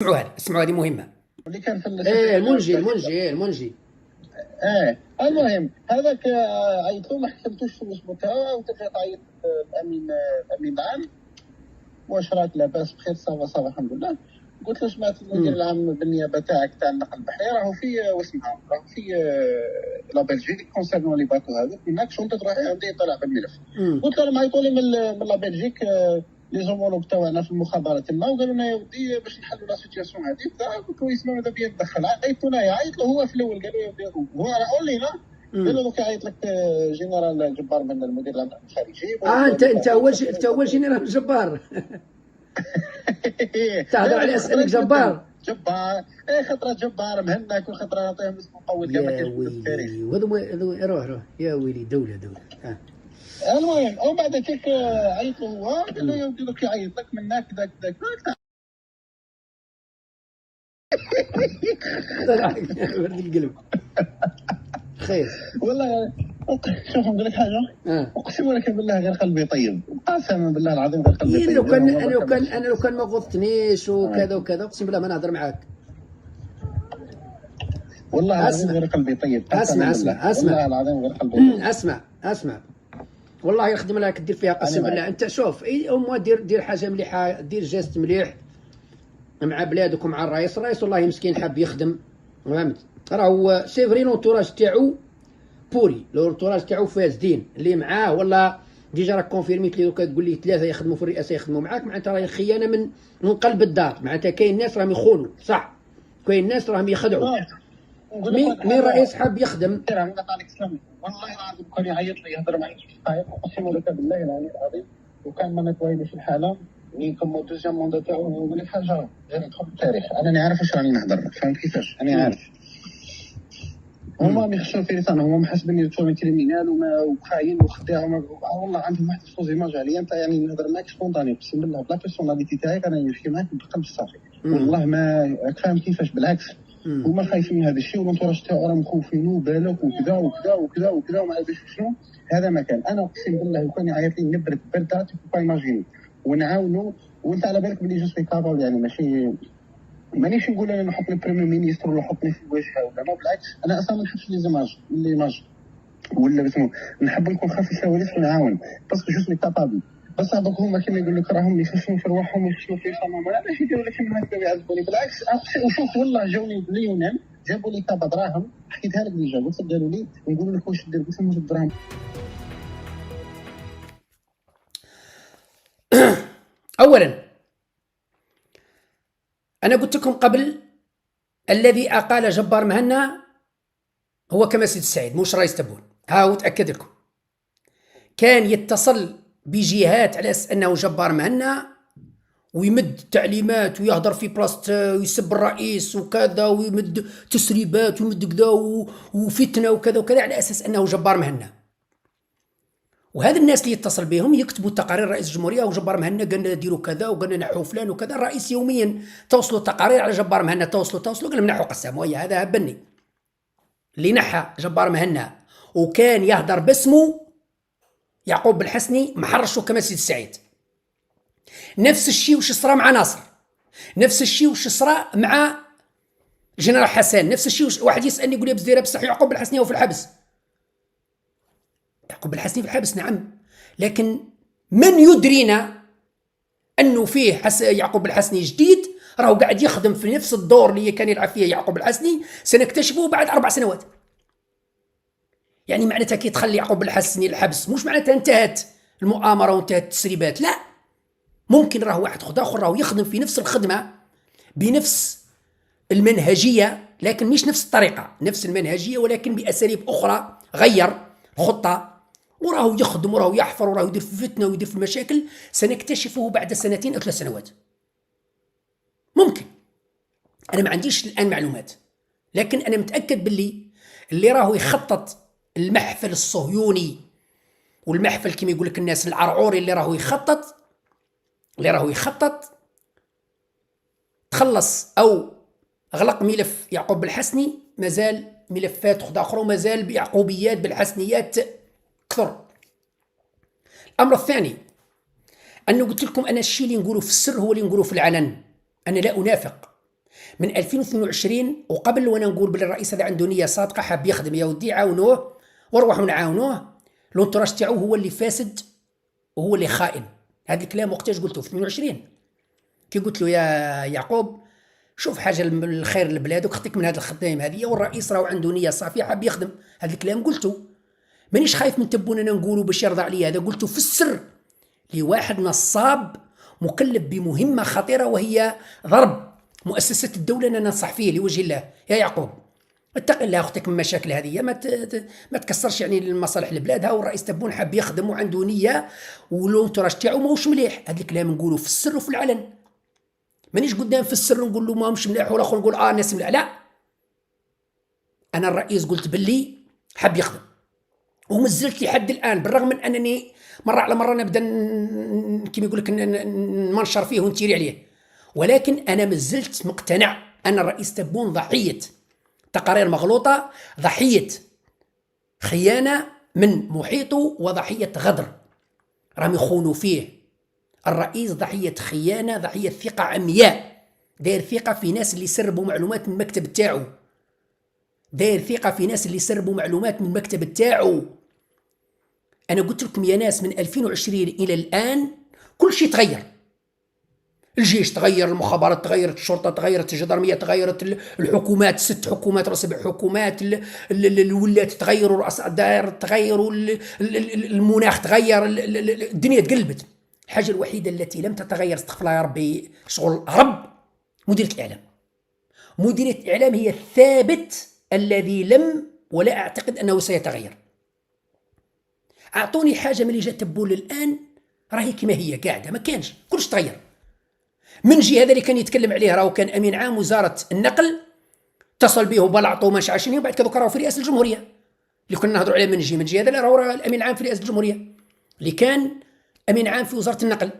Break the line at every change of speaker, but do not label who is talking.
اسمعوا هذه مهمه.
اللي كان في
المنجي.
المهم هذاك عيط له ما حكمتوش في الاسبوع تاعو، وترجع تعيط الامين العام. واش راك لاباس بخير؟ صافا الحمد لله. قلت له سمعت المدير العام بالنيابه تاعك تاع النقل البحري راهو في واسمها راهو في لا بلجيك كونسيرنون لي باتو هذوك، منكش وانت تروح عندي طلع بالملف. قلت له معيطوا لي من لا بلجيك لي زومولوج تاعنا في المخابرات تما، وقالوا لنا يا ودي باش نحلوا لا سيتياسيون هذه. قلت له يسمع ماذا بيا ندخل. عيط له هو في الاول، قال له هو راه اولينا قال له دوك يعيط لك جنرال جبار من المدير العام الخارجي.
انت اول جنرال جبار. تهضر على اسئله جبار.
خطره جبار مهنك، وخطره نعطيهم اسم مقود كما كاين في التاريخ.
روح يا ويلي دوله.
المهم ومن بعد كيك عيط له هو، قال له يا ودي دوك يعيط لك منك ذاك
ورد القلب. خير
والله. شوف نقول لك حاجه، اقسم لك بالله غير قلبي طيب، قسما بالله العظيم غير قلبي طيب.
لو كان ما غضتنيش وكذا اقسم بالله ما نهضر معاك.
والله العظيم غير قلبي طيب.
اسمع
والله العظيم غير قلبي طيب.
اسمع والله الخدمه راك دير فيها قسم بالله. انت شوف دير حاجه مليحه، دير جيست مليح مع بلادك ومع الرئيس والله مسكين حاب يخدم، فهمت؟ راهو سي فري لونتوراج تاعو بوري، لونتوراج تاعو فاسدين اللي معاه، ولا ديجا راك كونفيرميت لي دوكا تقول لي 3 يخدموا في الرئاسه يخدموا معاك، معناتها راهي خيانه من قلب الدار. معناتها كاين ناس راهم يخونوا، صح؟ كاين ناس راهم يخدعوا. مين الرئيس حاب يخدم؟
والله العظيم كان يعيط لي يهضر معي اقسم لك بالله العظيم، وكان ما نتوايلي في الحاله كم دوزيام موندا تاعو. نقول لك حاجه غير ندخل في التاريخ، انا عارف واش راني نهضر، فهمت كيفاش؟ انا عارف هما ما يخشوا في لسانهم، هما محسبيني تومي كريمينال وخاين وخداع. والله عندهم واحد الصوت ايماج عليا. انت يعني نهضر معاك سبونطاني اقسم بالله بلا بيرسوناليتي تاعي، انا نمشي معاك بقلب صافي. والله ما فاهم كيفاش، بالعكس هما خايفين من هذا الشيء، والانتوراج تاعو راهم مخوفينو بالك وكذا وما عرفش شنو. هذا ما كان. انا اقسم بالله لو كان يعيط لي نبرد برده تبقى ايماجيني ونعاونوا. وانت على بالك بلي جو سوي كابابل، يعني مانيش نقول انا نحط البريمير مينيستر ولا نحطني في الواجهه ولا ما، بالعكس انا اصلا ما نحبش ليماج ولا بسمو، نحب نكون خافي السوالف ونعاون باسكو جو سوي كابابل. بس هذوك هما كيما يقول لك راهم يخشوا في رواحهم ويخشوا في فمهم، ولا باش يديروا لك كيما هكا يعذبوني. بالعكس وشوف والله جاوني مليونين جابوا لي كابا دراهم، حكيتها لك ديجا، قلت قالوا لي نقول لك واش دير، قلت لهم الدراهم.
اولا أنا قلت لكم قبل الذي أقال جبار مهنا هو كمال سيد السعيد مش رئيس تبون. ها أتأكد لكم كان يتصل بجهات على أساس أنه جبار مهنا ويمد تعليمات ويهضر في بلاصته ويسب الرئيس وكذا ويمد تسريبات ويمد كذا وفتنة وكذا على أساس أنه جبار مهنا. وهذا الناس اللي يتصل بهم يكتبوا تقارير رئيس الجمهوريه وجبار مهنا قالنا ديروا كذا وقالنا نحوا فلان وكذا. الرئيس يوميا توصلوا تقارير على جبار مهنا، توصلوا قال لهم نحوا قسام. وهي هذا هبني اللي نحى جبار مهنا وكان يهدر باسمه يعقوب بالحسني محرشه كمال سيد السعيد. نفس الشيء وش صرا مع ناصر، نفس الشيء وش صرا مع جنرال حسن، نفس الشيء. واحد يسالني يقول لي بزيره بصح يعقوب بالحسني هو في الحبس. يعقوب الحسني في الحبس نعم، لكن من يدرينا أنه فيه يعقوب الحسني جديد راهو قاعد يخدم في نفس الدور اللي كان يلعب فيه يعقوب الحسني، سنكتشفه بعد 4 سنوات. يعني معناتها كي تخلي يعقوب الحسني الحبس مش معناتها انتهت المؤامرة وانتهت التسريبات، لا، ممكن راهو واحد آخر راهو يخدم في نفس الخدمة بنفس المنهجية، لكن مش نفس الطريقة، نفس المنهجية ولكن بأساليب أخرى، غير خطة وراهو يخدم وراهو يحفر وراهو يدير في فتنة ويدير في المشاكل. سنكتشفه بعد 2 أو 3 سنوات ممكن. أنا ما عنديش الآن معلومات، لكن أنا متأكد اللي راهو يخطط المحفل الصهيوني والمحفل كما يقول لك الناس العرعوري اللي راهو يخطط تخلص أو أغلق ملف يعقوب بالحسني، مازال ملفات أخرى ومازال بيعقوبيات بالحسنيات كثر. الأمر الثاني أنه قلت لكم أنا الشيء اللي نقوله في السر هو اللي نقوله في العلن، أنا لا أنافق. من 2022 وقبل وانا نقول بلي الرئيس هذا عنده نيه صادقه، حاب يخدم، يا ودي عاونوه وروحوا نعاونوه. لونتراج تاعو هو اللي فاسد وهو اللي خائن. هذا الكلام وقتاش قلته؟ في 22 كي قلت له يا يعقوب شوف حاجه الخير للبلاد وخطيك من هذه الخدايم هذه، والرئيس راهو عنده نيه صافيه حاب يخدم. هذا الكلام قلته، مانيش خايف من تبون انا نقوله باش يرضى عليا. هذا قلته في السر لواحد نصاب مكلف بمهمه خطيره وهي ضرب مؤسسه الدوله. انا ننصح فيه لوجه الله يا يعقوب اتق الله، اختك من مشاكل هذه ما تكسرش يعني المصالح البلاد. ها والرئيس تبون حاب يخدم وعنده نيه والونتراج تاعو ماهوش مليح. هذا الكلام نقوله في السر وفي العلن، مانيش قدام في السر نقول له ماهوش مليح والاخر نقول ناس مليح. لا، انا الرئيس قلت باللي حاب يخدم ومازلت لحد الان، بالرغم من انني مره على مره نبدا كيما يقول لك نمنشر فيه ونتيري عليه، ولكن انا مازلت مقتنع ان الرئيس تبون ضحيه تقارير مغلوطه، ضحيه خيانه من محيطه، وضحيه غدر راهم يخونوا فيه. الرئيس ضحيه خيانه، ضحيه ثقه عمياء، داير ثقه في ناس اللي يسربوا معلومات من المكتب تاعو، داير ثقه في ناس اللي يسربوا معلومات من المكتب تاعو. انا قلت لكم يا ناس من 2020 الى الان كل شيء تغير. الجيش تغير، المخابرات تغيرت، الشرطه تغيرت، الجدرميه تغيرت، الحكومات 6 حكومات ولا 7 حكومات، الولايات تغيروا، رؤساء الدائر تغيروا، المناخ تغير، الدنيا تقلبت. الحاجه الوحيده التي لم تتغير استغفر الله يا ربي شغل رب مديريه الاعلام. مديريه الاعلام هي الثابت الذي لم ولا اعتقد انه سيتغير. اعطوني حاجه من اللي جات تبول الان راهي كما هي قاعده، ما كانش، كلش تغير. من جهه هذا اللي كان يتكلم عليه راهو كان امين عام وزاره النقل، اتصل به وبلعطوا ما عشان وبعد كذا راهو في رئاسه الجمهوريه اللي كنا نهضروا عليه. من جهه هذا راهو الامين عام في رئاسه الجمهوريه اللي كان امين عام في وزاره النقل.